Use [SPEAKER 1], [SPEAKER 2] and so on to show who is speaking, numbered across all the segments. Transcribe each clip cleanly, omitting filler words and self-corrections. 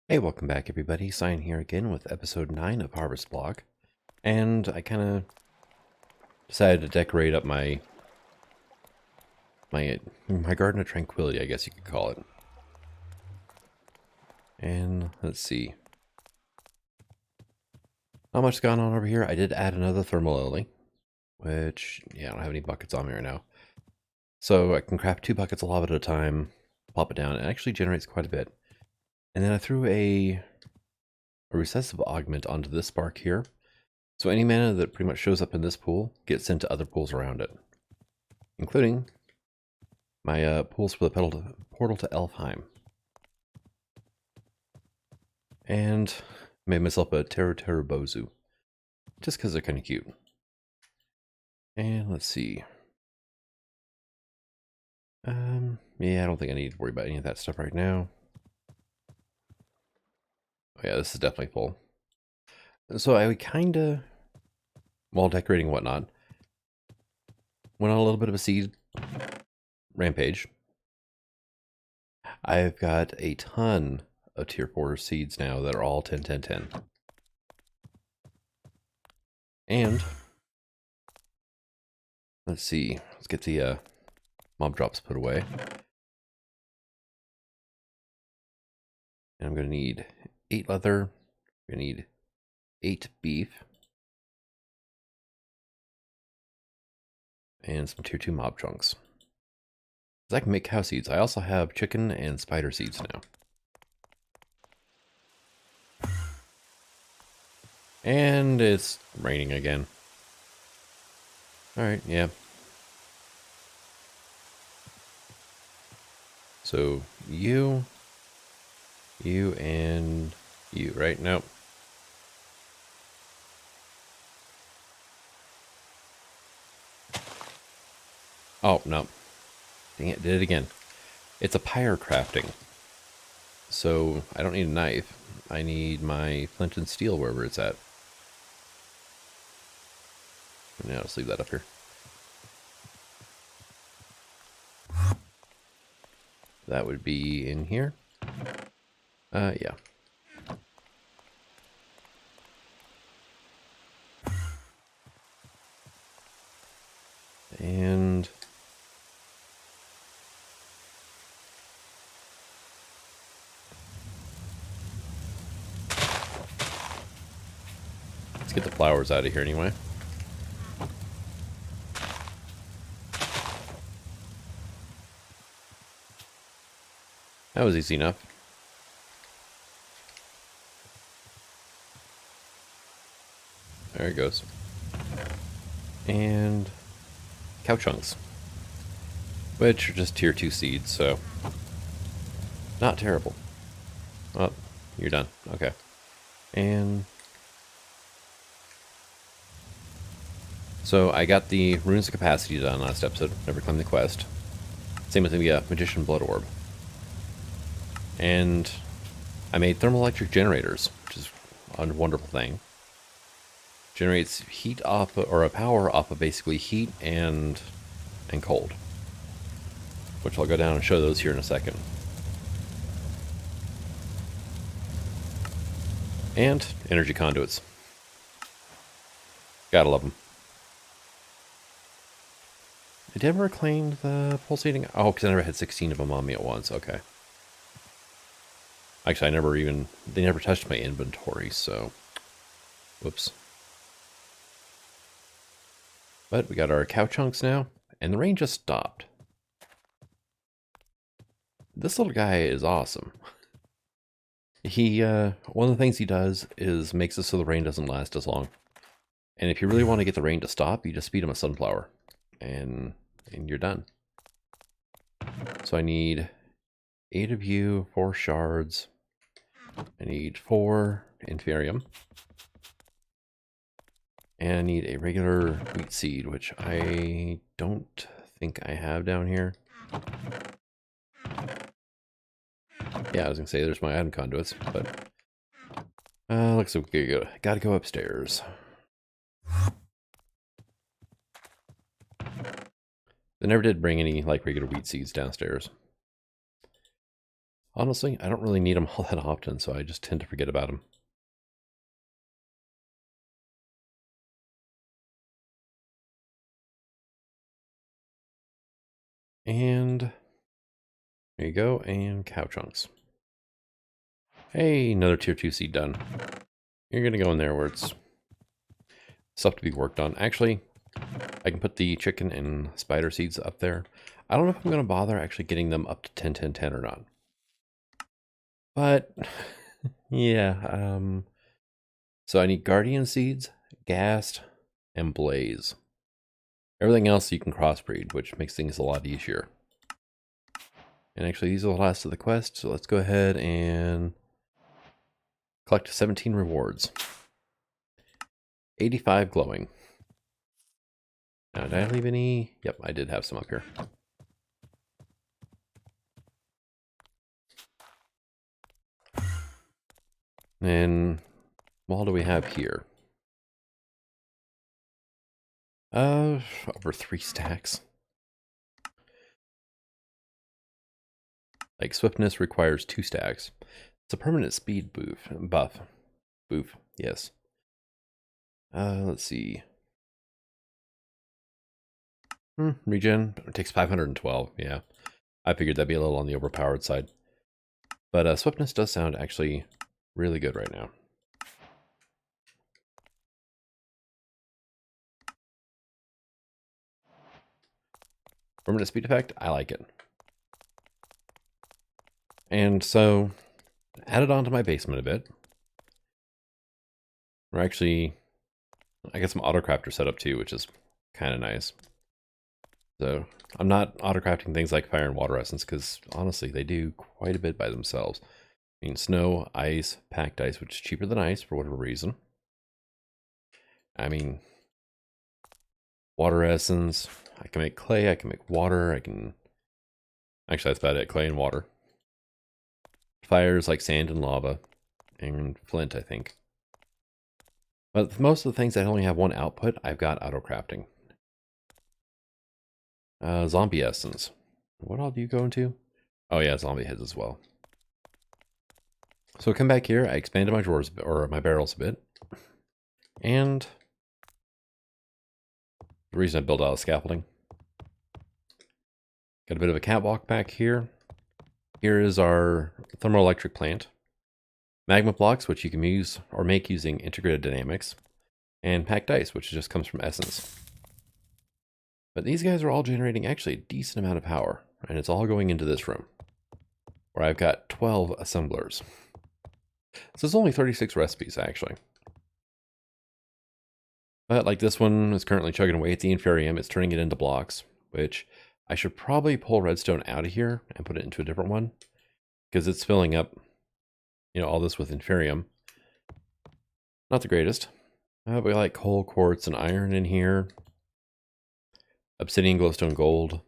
[SPEAKER 1] Hey, welcome back everybody. Cyan here again with episode 9 of HarvestBlock. And I kind of decided to decorate up my Garden of Tranquility, I guess you could call it. And let's see. Not much's gone on over here. I did add another thermal lily, which, yeah, I don't have any buckets on me right now. So I can craft 2 buckets of lava at a time, pop it down. It actually generates quite a bit. And then I threw a recessive augment onto this spark here. So any mana that pretty much shows up in this pool gets sent to other pools around it, including my pools for the portal to Elfheim. And made myself a Terror Bozu, just because they're kind of cute. And let's see. Yeah, I don't think I need to worry about any of that stuff right now. Oh yeah, this is definitely full. So I would kind of, while decorating and whatnot, went on a little bit of a seed rampage. I've got a ton of tier 4 seeds now that are all 10, 10, 10. And let's see, let's get the mob drops put away. And I'm going to need 8 leather, I'm going to need 8 beef, and some tier 2 mob chunks. I can make cow seeds. I also have chicken and spider seeds now. And it's raining again. Alright, yeah. So, you, and you, right? Nope. Oh, no. Dang it, did it again. It's a pyre crafting. So, I don't need a knife. I need my flint and steel wherever it's at. Now, let's leave that up here. That would be in here. Yeah. And let's get the flowers out of here anyway. That was easy enough. There it goes. And cow chunks, which are just tier 2 seeds, so not terrible. Oh, you're done. Okay. And so I got the Runes of Capacity done last episode. Never claimed the quest. Same with the Magician Blood Orb. And I made thermoelectric generators, which is a wonderful thing. Generates heat off, or a power off of basically heat and cold. Which I'll go down and show those here in a second. And energy conduits. Gotta love them. Did I ever claim the pulsating? Oh, because I never had 16 of them on me at once. Okay. Actually, they never touched my inventory, so. Whoops. But we got our cow chunks now, and the rain just stopped. This little guy is awesome. He, one of the things he does is makes it so the rain doesn't last as long. And if you really want to get the rain to stop, you just feed him a sunflower. And you're done. So I need 8 of you, 4 shards. I need 4 inferium. And I need a regular wheat seed, which I don't think I have down here. Yeah, I was gonna say there's my item conduits, but looks like we gotta go upstairs. They never did bring any like regular wheat seeds downstairs. Honestly, I don't really need them all that often, so I just tend to forget about them. And there you go, and cow chunks. Hey, another tier 2 seed done. You're going to go in there where it's stuff to be worked on. Actually, I can put the chicken and spider seeds up there. I don't know if I'm going to bother actually getting them up to 10, 10, 10 or not. But, yeah. So I need guardian seeds, ghast, and blaze. Everything else you can crossbreed, which makes things a lot easier. And actually, these are the last of the quest, so let's go ahead and collect 17 rewards. 85 glowing. Now, did I leave any? Yep, I did have some up here. And what do we have here? Over 3 stacks. Like, swiftness requires 2 stacks. It's a permanent speed buff. Boof, yes. Let's see. Regen, it takes 512, yeah. I figured that'd be a little on the overpowered side. But swiftness does sound actually really good right now. Permanent speed effect, I like it. And so, added on to my basement a bit. We're actually, I got some autocrafter set up too, which is kind of nice. So, I'm not autocrafting things like fire and water essence, because honestly, they do quite a bit by themselves. I mean, snow, ice, packed ice, which is cheaper than ice for whatever reason. I mean, water essence, I can make clay, I can make water, I can... Actually, that's about it, clay and water. Fires like sand and lava, and flint, I think. But most of the things that only have one output, I've got auto-crafting. Zombie essence. What all do you go into? Oh yeah, zombie heads as well. So come back here, I expanded my drawers, or my barrels a bit. And the reason I built out scaffolding. Got a bit of a catwalk back here. Here is our thermoelectric plant. Magma blocks, which you can use or make using integrated dynamics. And packed ice, which just comes from essence. But these guys are all generating actually a decent amount of power. And it's all going into this room, where I've got 12 assemblers. So it's only 36 recipes, actually. But like this one is currently chugging away at the inferium. It's turning it into blocks, which I should probably pull redstone out of here and put it into a different one, because it's filling up, you know, all this with inferium. Not the greatest. We got like coal, quartz, and iron in here. Obsidian, glowstone, gold.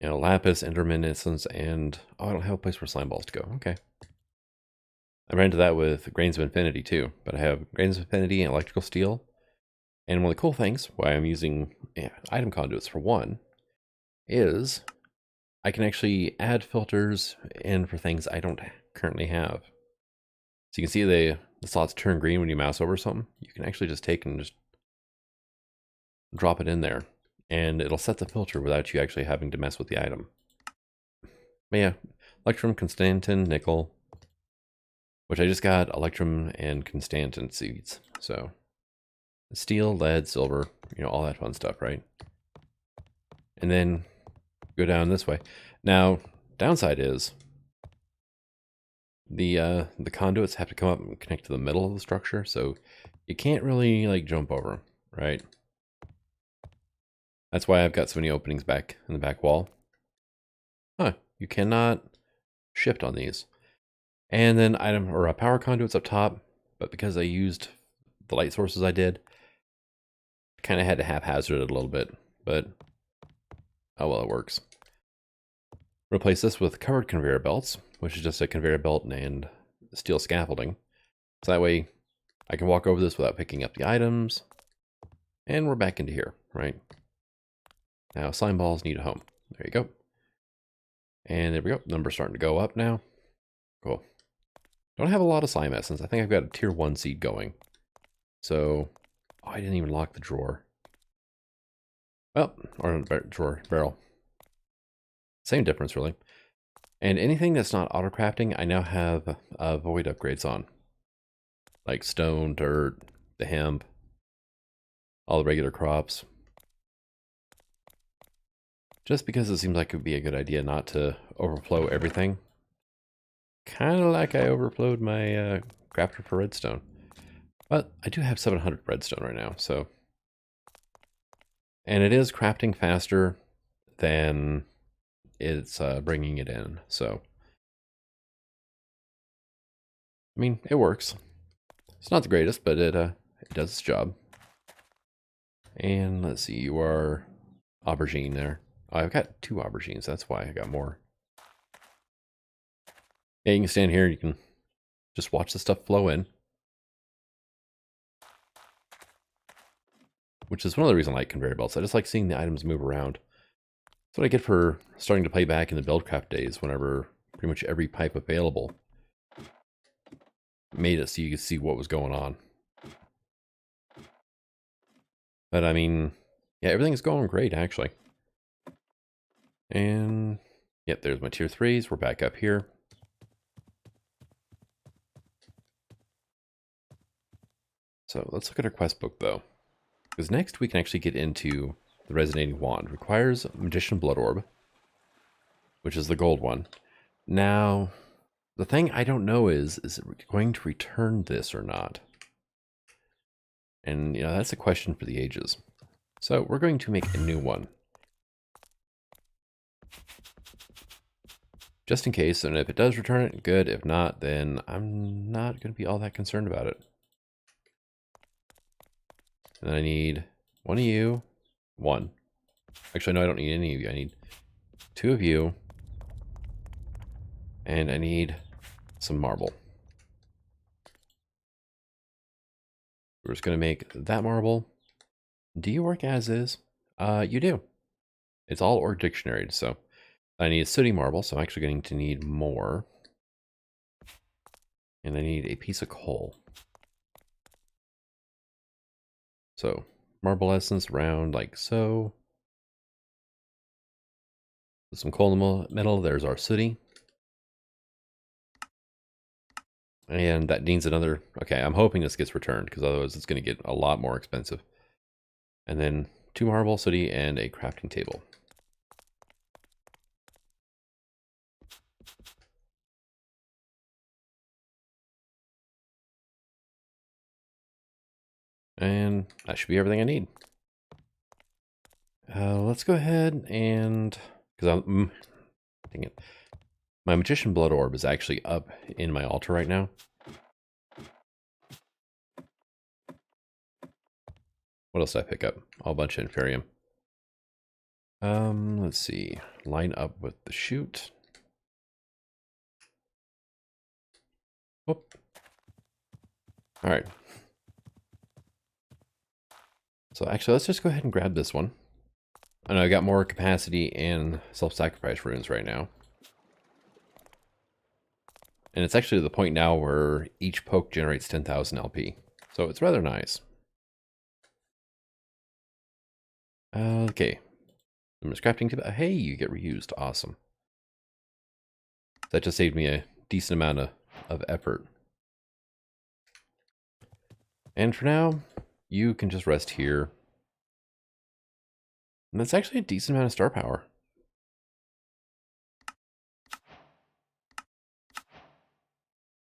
[SPEAKER 1] You know, lapis, enderminescence, and... Oh, I don't have a place for slime balls to go. Okay. I ran into that with grains of infinity too, but I have grains of infinity and electrical steel. And one of the cool things, why I'm using item conduits for one, is I can actually add filters in for things I don't currently have. So you can see the slots turn green when you mouse over something. You can actually just take and just drop it in there, and it'll set the filter without you actually having to mess with the item. But yeah, electrum, constantin, nickel, which I just got electrum and constantin seeds. So steel, lead, silver, you know, all that fun stuff, right? And then go down this way. Now, downside is the conduits have to come up and connect to the middle of the structure, so you can't really like jump over them, right? That's why I've got so many openings back in the back wall. Huh, you cannot shift on these. And then item or power conduits up top, but because I used the light sources I did, I kind of had to haphazard it a little bit, but oh well, it works. Replace this with covered conveyor belts, which is just a conveyor belt and steel scaffolding. So that way I can walk over this without picking up the items. And we're back into here, right? Now slime balls need a home. There you go. And there we go. Numbers starting to go up now. Cool. Don't have a lot of slime essence. I think I've got a tier 1 seed going. So, oh, I didn't even lock the drawer. Well, or drawer, barrel. Same difference, really. And anything that's not auto-crafting, I now have void upgrades on. Like stone, dirt, the hemp, all the regular crops. Just because it seems like it would be a good idea not to overflow everything. Kind of like I overflowed my crafter for redstone. But I do have 700 redstone right now, so. And it is crafting faster than it's bringing it in, so. I mean, it works. It's not the greatest, but it does its job. And let's see, you are aubergine there. Oh, I've got 2 aubergines, that's why I got more. Yeah, you can stand here and you can just watch the stuff flow in. Which is one of the reasons I like conveyor belts. I just like seeing the items move around. That's what I get for starting to play back in the Buildcraft days, whenever pretty much every pipe available made it so you could see what was going on. But I mean, yeah, everything's going great, actually. And, yep, there's my tier 3s. We're back up here. So let's look at our quest book, though. Because next we can actually get into the Resonating Wand. Requires Magician Blood Orb, which is the gold one. Now, the thing I don't know is it going to return this or not? And, you know, that's a question for the ages. So we're going to make a new one. Just in case, and if it does return it, good. If not, then I'm not going to be all that concerned about it. And then I need 1 of you, 1. Actually, no, I don't need any of you. I need 2 of you. And I need some marble. We're just going to make that marble. Do you work as is? You do. It's all orc dictionary, so I need sooty marble, so I'm actually going to need more. And I need a piece of coal. So, marble essence around like so. Some coal in the middle. There's our sooty. And that needs another. Okay, I'm hoping this gets returned, because otherwise it's going to get a lot more expensive. And then 2 marble, sooty, and a crafting table. And that should be everything I need. Let's go ahead and, because dang it, my Magician Blood Orb is actually up in my altar right now. What else did I pick up? A bunch of Inferium. Let's see. Line up with the chute. Whoop. All right. So actually, let's just go ahead and grab this one. I know I got more capacity and self-sacrifice runes right now. And it's actually to the point now where each poke generates 10,000 LP. So it's rather nice. Okay. I'm just crafting to. Hey, you get reused. Awesome. That just saved me a decent amount of effort. And for now, you can just rest here. And that's actually a decent amount of star power.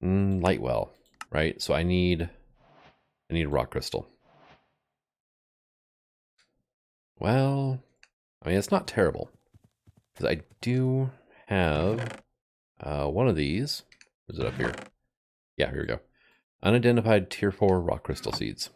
[SPEAKER 1] Light well, right? So I need a rock crystal. Well, I mean, it's not terrible. Because I do have one of these. Is it up here? Yeah, here we go. Unidentified tier 4 rock crystal seeds.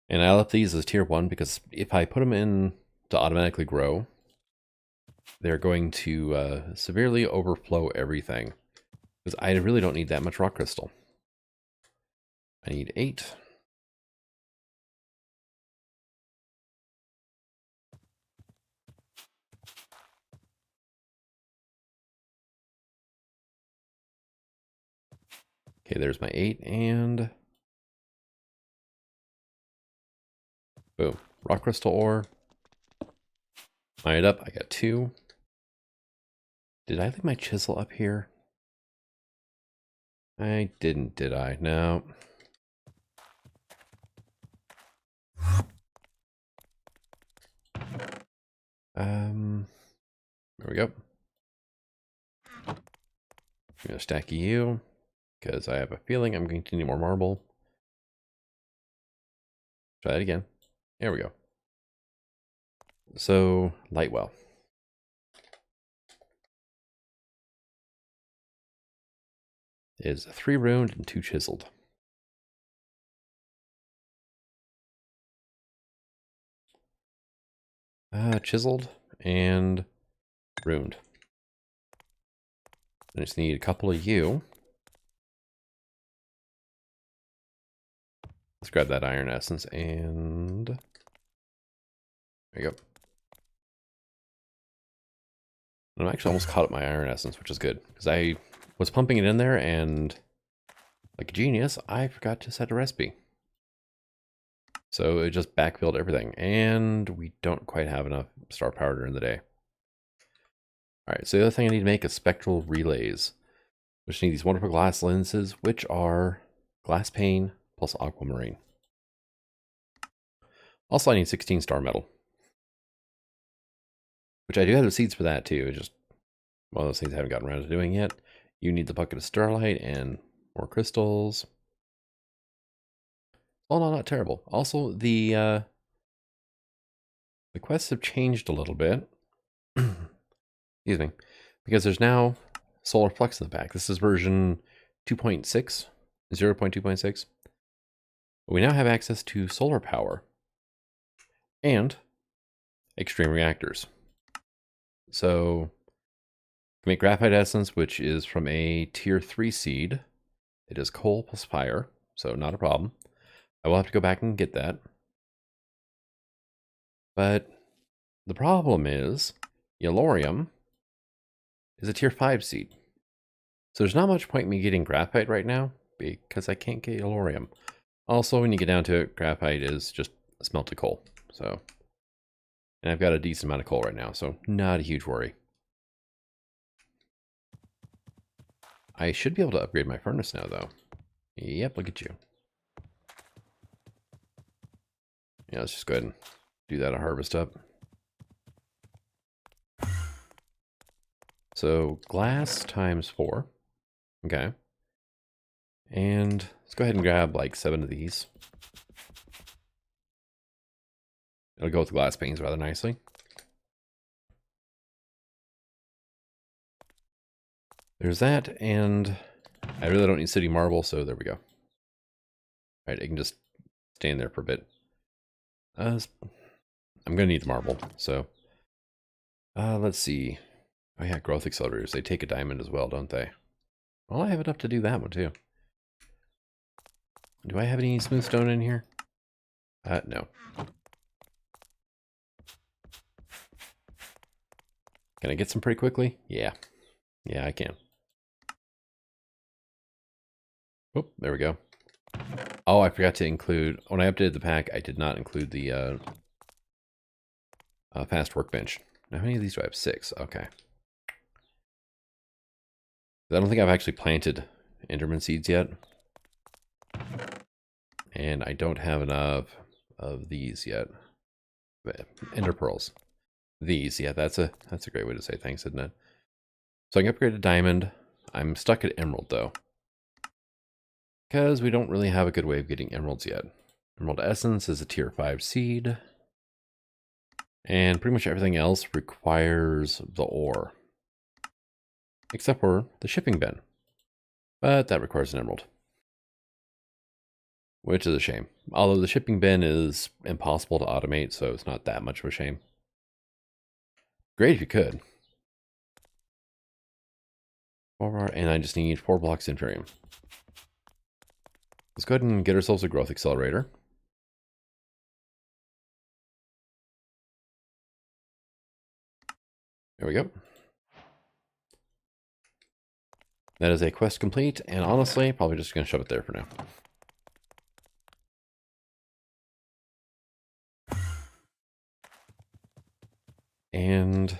[SPEAKER 1] And I left these as tier 1 because if I put them in to automatically grow, they're going to severely overflow everything. Because I really don't need that much rock crystal. I need 8. Okay, there's my 8, and boom. Rock crystal ore. Line it up, I got 2. Did I leave my chisel up here? I didn't, did I? No. There we go. I'm gonna stack you, because I have a feeling I'm going to need more marble. Try that again. There we go. So, light well. Is 3 runed and 2 chiseled. Chiseled and runed. I just need a couple of you. Let's grab that iron essence and there you go. I'm actually almost caught up my iron essence, which is good because I was pumping it in there and like a genius, I forgot to set a recipe. So it just backfilled everything and we don't quite have enough star power during the day. All right, so the other thing I need to make is spectral relays, which need these wonderful glass lenses, which are glass pane plus aquamarine. Also, I need 16 star metal, which I do have the seeds for that too. It's just one of those things I haven't gotten around to doing yet. You need the bucket of starlight and more crystals. Oh no, not terrible. Also, the quests have changed a little bit. Excuse me, because there's now solar flux in the pack. This is version 2.6, 0.2.6. We now have access to solar power and extreme reactors. So, make graphite essence, which is from a tier 3 seed. It is coal plus fire, so not a problem. I will have to go back and get that. But the problem is, yellorium is a tier 5 seed. So there's not much point in me getting graphite right now, because I can't get yellorium. Also, when you get down to it, graphite is just smelted coal. So, and I've got a decent amount of coal right now, so not a huge worry. I should be able to upgrade my furnace now, though. Yep, look at you. Yeah, let's just go ahead and do that to harvest up. So glass times 4. Okay. And let's go ahead and grab like 7 of these. It'll go with the glass panes rather nicely. There's that, and I really don't need city marble, so there we go. All right, it can just stand there for a bit. I'm gonna need the marble, so let's see. Oh yeah, growth accelerators. They take a diamond as well, don't they? Well, I have enough to do that one too. Do I have any smooth stone in here? No. Can I get some pretty quickly? Yeah. Yeah, I can. Oh, there we go. Oh, I forgot to include, when I updated the pack, I did not include the fast workbench. Now, how many of these do I have? 6. Okay. I don't think I've actually planted Enderman seeds yet. And I don't have enough of these yet. Ender pearls. These, yeah, that's a great way to say thanks, isn't it? So I can upgrade to diamond. I'm stuck at emerald though, because we don't really have a good way of getting emeralds yet. Emerald essence is a tier 5 seed, and pretty much everything else requires the ore, except for the shipping bin, but that requires an emerald, which is a shame. Although the shipping bin is impossible to automate, so it's not that much of a shame. Great if you could. And I just need 4 blocks inferium. Let's go ahead and get ourselves a growth accelerator. There we go. That is a quest complete, and honestly, probably just going to shove it there for now. And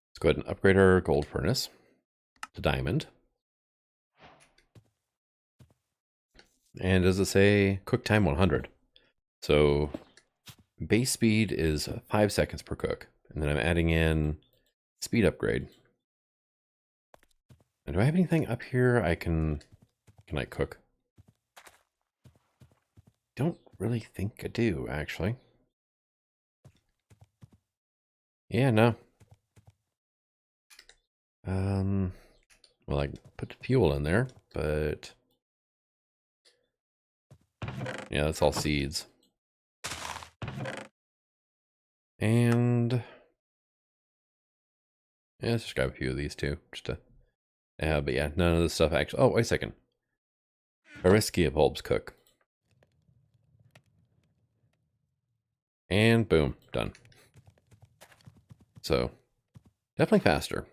[SPEAKER 1] let's go ahead and upgrade our gold furnace to diamond. And does it say cook time 100? So base speed is 5 seconds per cook. And then I'm adding in speed upgrade. And do I have anything up here I can I cook? Don't really think I do, actually. Yeah, no. Well, I put fuel in there, but yeah, that's all seeds. And yeah, let's just grab a few of these too, just to. But yeah, none of this stuff actually. Oh, wait a second. Ariskia bulbs cook. And boom, done. So definitely faster.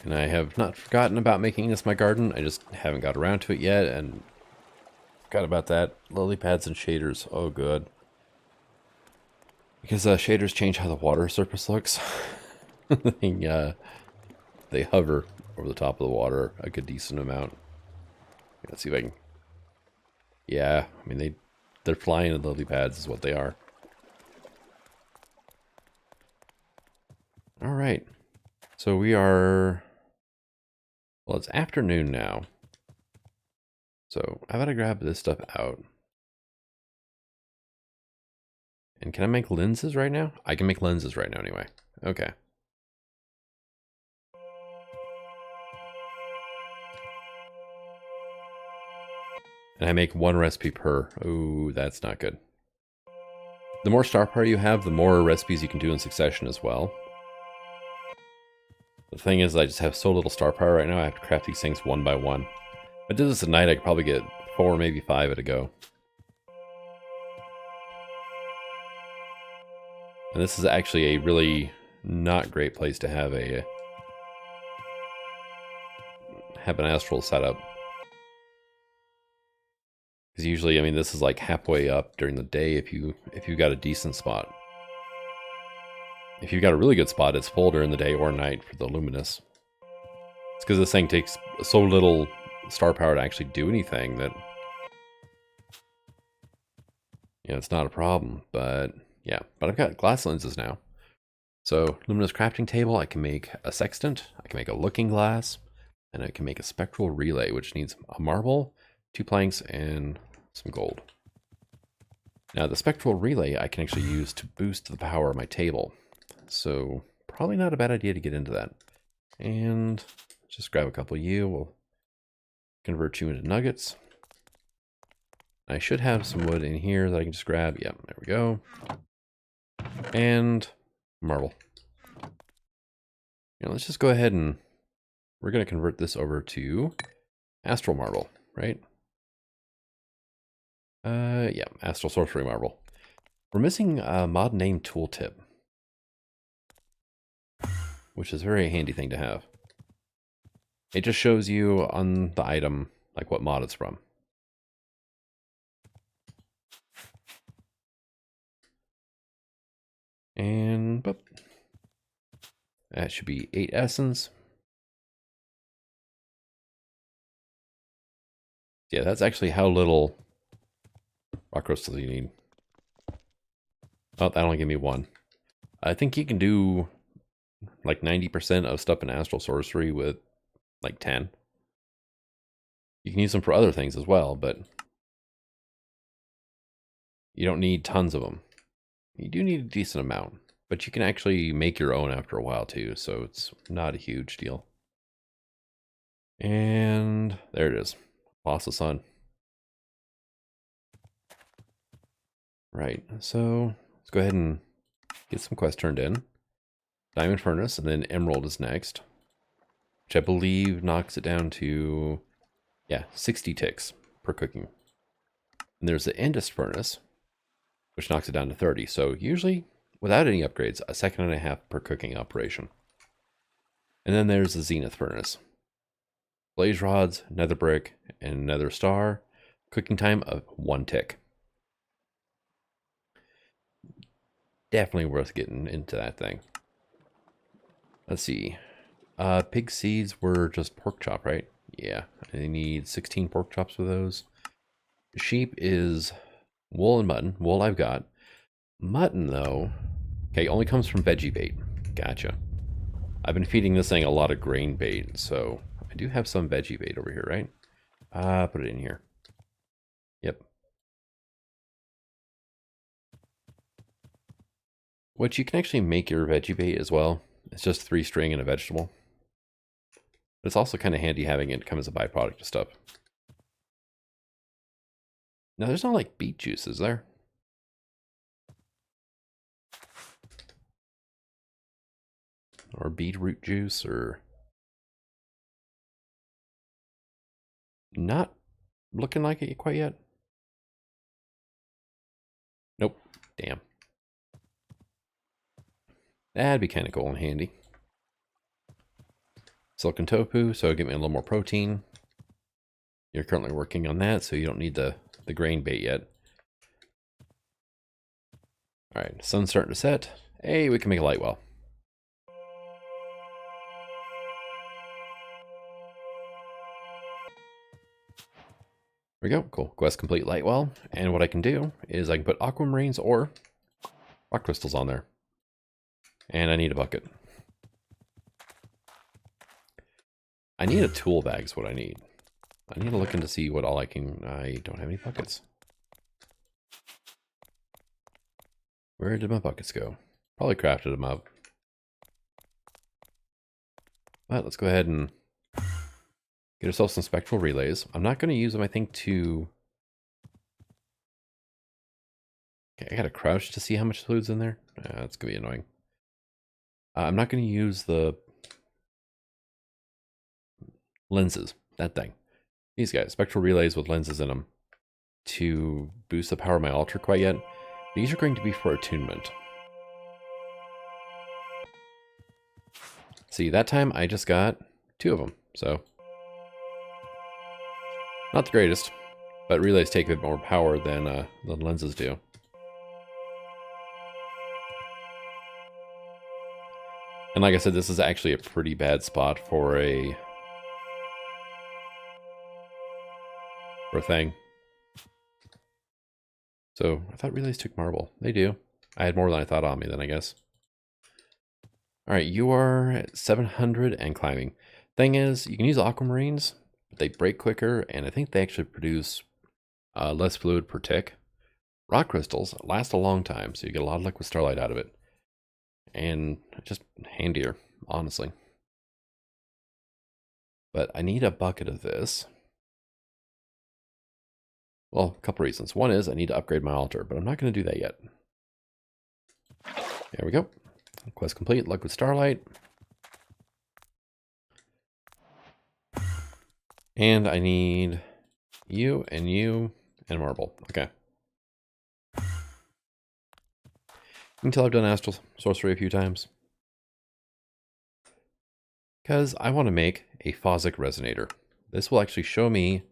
[SPEAKER 1] And I have not forgotten about making this my garden. I just haven't got around to it yet, and forgot about that. Lily pads and shaders. Oh, good. Because shaders change how the water surface looks. They hover over the top of the water a good decent amount. Let's see if I can. Yeah, I mean they're flying in lily pads is what they are. All right, so we are. Well, it's afternoon now. So I've got to grab this stuff out. And can I make lenses right now? I can make lenses right now anyway. Okay. And I make 1 recipe per. Oh, that's not good. The more star power you have, the more recipes you can do in succession as well. The thing is, I just have so little star power right now, I have to craft these things one by one. If I did this at night, I could probably get 4, maybe 5 at a go. And this is actually a really not great place to have an astral setup. Because usually, I mean, this is like halfway up during the day if you've got a decent spot. If you've got a really good spot, it's full during the day or night for the luminous. It's because this thing takes so little star power to actually do anything that, you know, it's not a problem. But yeah, but I've got glass lenses now. So luminous crafting table, I can make a sextant, I can make a looking glass, and I can make a spectral relay, which needs a marble, 2 planks, and some gold. Now the spectral relay I can actually use to boost the power of my table. So probably not a bad idea to get into that. And just grab a couple of you. We'll convert you into nuggets. I should have some wood in here that I can just grab. Yep, there we go. And marble. Now let's just go ahead and we're going to convert this over to astral marble, right? Yeah, Astral Sorcery marble. We're missing a mod name tooltip, which is a very handy thing to have. It just shows you on the item like what mod it's from. And boop. That should be 8 essence. Yeah, that's actually how little rock crystals you need. Oh, that only gave me 1. I think you can do like 90% of stuff in Astral Sorcery with like 10. You can use them for other things as well, but you don't need tons of them. You do need a decent amount, but you can actually make your own after a while too, so it's not a huge deal. And there it is. Lost the sun. Right, so let's go ahead and get some quests turned in. Diamond Furnace, and then Emerald is next, which I believe knocks it down to, yeah, 60 ticks per cooking. And there's the Indus Furnace, which knocks it down to 30. So usually, without any upgrades, a second and a half per cooking operation. And then there's the Zenith Furnace. Blaze rods, nether brick, and nether star. Cooking time of 1 tick. Definitely worth getting into that thing. Let's see. Pig seeds were just pork chop, right? Yeah, I need 16 pork chops for those. Sheep is wool and mutton. Wool I've got. Mutton, though, okay, only comes from veggie bait. Gotcha. I've been feeding this thing a lot of grain bait, so I do have some veggie bait over here, right? Put it in here. Yep. Which you can actually make your veggie bait as well. It's just 3 string and a vegetable. But it's also kind of handy having it come as a byproduct of stuff. Now, there's not like beet juice, is there? Or beetroot juice, or... Not looking like it quite yet. Nope. Damn. That'd be kind of cool and handy. Silken tofu, so give me a little more protein. You're currently working on that, so you don't need the grain bait yet. Alright, sun's starting to set. Hey, we can make a light well. There we go, cool. Quest complete light well. And what I can do is I can put aquamarines or rock crystals on there. And I need a bucket. I need a tool bag is what I need. I need to look in to see what all I can... I don't have any buckets. Where did my buckets go? Probably crafted them up. But let's go ahead and get ourselves some spectral relays. I'm not going to use them, I think, to... Okay, I gotta crouch to see how much fluid's in there. That's going to be annoying. I'm not going to use the lenses, that thing. These guys, spectral relays with lenses in them, to boost the power of my altar quite yet. These are going to be for attunement. See, that time I just got 2 of them, so not the greatest, but relays take a bit more power than the lenses do. And like I said, this is actually a pretty bad spot for a thing. So I thought relays took marble. They do. I had more than I thought on me then, I guess. All right, you are at 700 and climbing. Thing is, you can use aquamarines, but they break quicker, and I think they actually produce less fluid per tick. Rock crystals last a long time, so you get a lot of liquid starlight out of it. And just handier, honestly. But I need a bucket of this. Well, a couple reasons. One is I need to upgrade my altar, but I'm not going to do that yet. There we go. Quest complete, liquid starlight. And I need you and marble. Okay. Until I've done Astral Sorcery a few times. Because I want to make a Phosic Resonator. This will actually show me...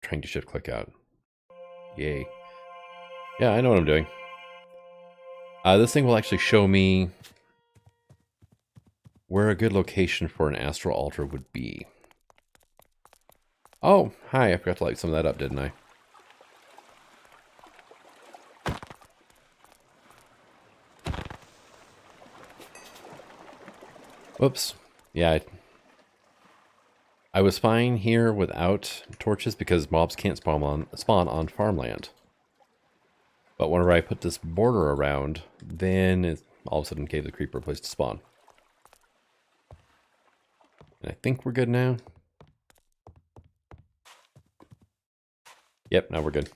[SPEAKER 1] Trying to shift click out. Yay. Yeah, I know what I'm doing. This thing will actually show me where a good location for an astral altar would be. Oh, hi, I forgot to light some of that up, didn't I? Whoops. Yeah, I was fine here without torches because mobs can't spawn on farmland. But whenever I put this border around, then it all of a sudden gave the creeper a place to spawn. And I think we're good now. Yep, now we're good.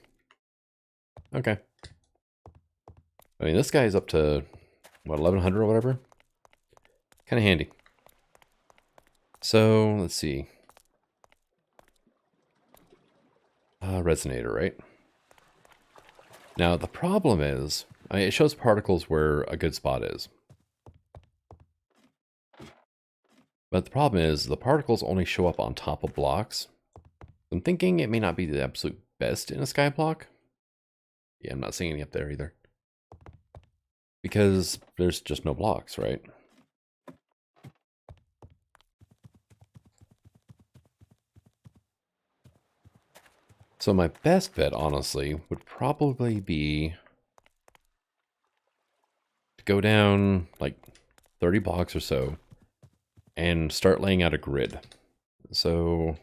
[SPEAKER 1] Okay. I mean, this guy is up to, what, 1100 or whatever? Kind of handy. So, let's see. Resonator, right? Now, the problem is, I mean, it shows particles where a good spot is. But the problem is, the particles only show up on top of blocks. I'm thinking it may not be the absolute best in a skyblock. Yeah, I'm not seeing any up there either. Because there's just no blocks, right? So my best bet, honestly, would probably be to go down like 30 blocks or so and start laying out a grid. So,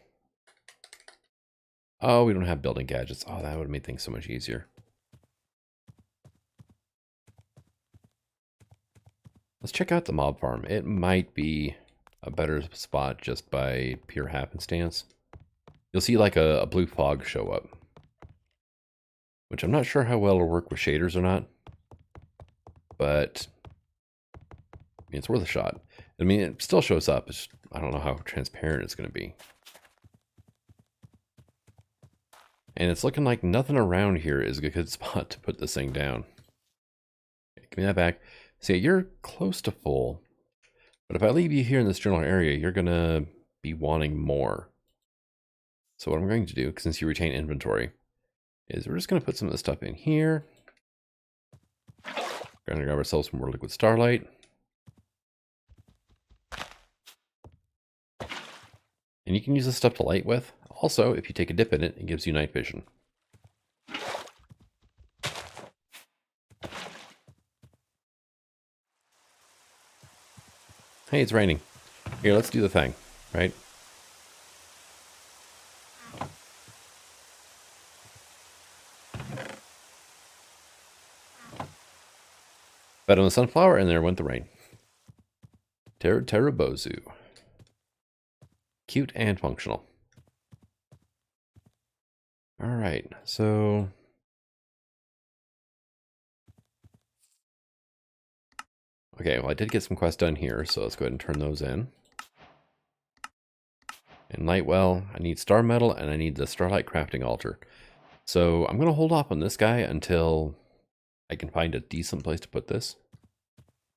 [SPEAKER 1] oh, we don't have building gadgets. Oh, that would have made things so much easier. Let's check out the mob farm. It might be a better spot just by pure happenstance. You'll see like a blue fog show up, which I'm not sure how well it'll work with shaders or not, but I mean, it's worth a shot. I mean, it still shows up. It's just, I don't know how transparent it's going to be. And it's looking like nothing around here is a good spot to put this thing down. Okay, give me that back. See, you're close to full, but if I leave you here in this general area, you're going to be wanting more. So what I'm going to do, since you retain inventory, is we're just going to put some of this stuff in here. We're going to grab ourselves some more liquid starlight. And you can use this stuff to light with. Also, if you take a dip in it, it gives you night vision. Hey, it's raining. Here, let's do the thing, right? Fed on the sunflower, and there went the rain. Terrabozu. Cute and functional. Alright, so... Okay, well I did get some quests done here, so let's go ahead and turn those in. And Lightwell, I need star metal, and I need the starlight crafting altar. So I'm going to hold off on this guy until I can find a decent place to put this.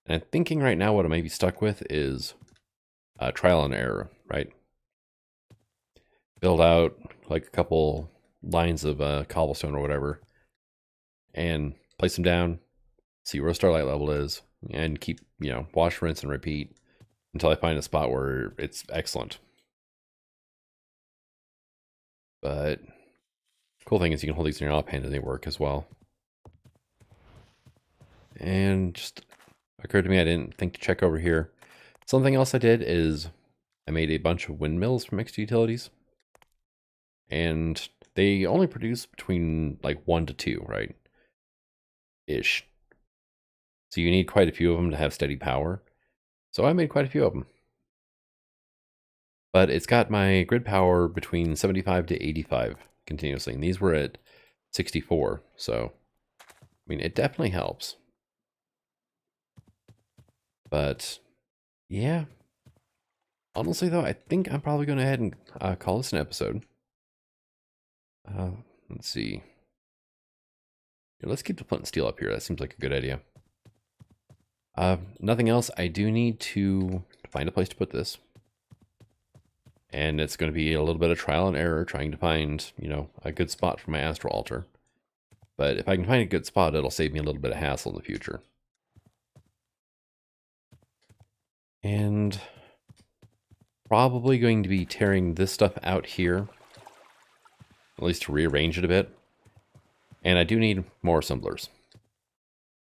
[SPEAKER 1] And I'm thinking right now what I may be stuck with is trial and error, right? Build out like a couple lines of cobblestone or whatever, and place them down, see where starlight level is, and keep, you know, wash, rinse, and repeat until I find a spot where it's excellent. But cool thing is you can hold these in your offhand and they work as well. And just occurred to me I didn't think to check over here. Something else I did is I made a bunch of windmills from mixed utilities. And they only produce between like 1 to 2, right? Ish. So you need quite a few of them to have steady power. So I made quite a few of them. But it's got my grid power between 75 to 85 continuously. And these were at 64. So, I mean, it definitely helps. But, yeah. Honestly, though, I think I'm probably going to head and call this an episode. Let's see. Yeah, let's keep the flint and steel up here. That seems like a good idea. Nothing else. I do need to find a place to put this. And it's going to be a little bit of trial and error trying to find, you know, a good spot for my astral altar. But if I can find a good spot, it'll save me a little bit of hassle in the future. And probably going to be tearing this stuff out here, at least to rearrange it a bit. And I do need more assemblers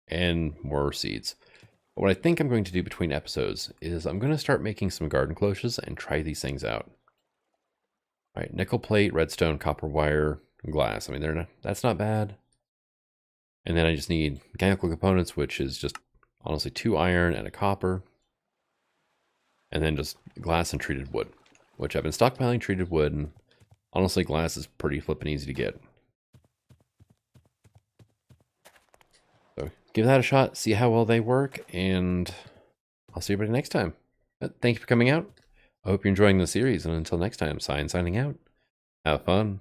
[SPEAKER 1] and more seeds. But what I think I'm going to do between episodes is I'm going to start making some garden cloches and try these things out. All right, nickel plate, redstone, copper wire, glass. I mean, that's not bad. And then I just need mechanical components, which is just honestly 2 iron and a copper. And then just glass and treated wood, which I've been stockpiling treated wood, and honestly, glass is pretty flippin' easy to get. So give that a shot, see how well they work, and I'll see everybody next time. Thank you for coming out. I hope you're enjoying the series, and until next time, signing out. Have fun.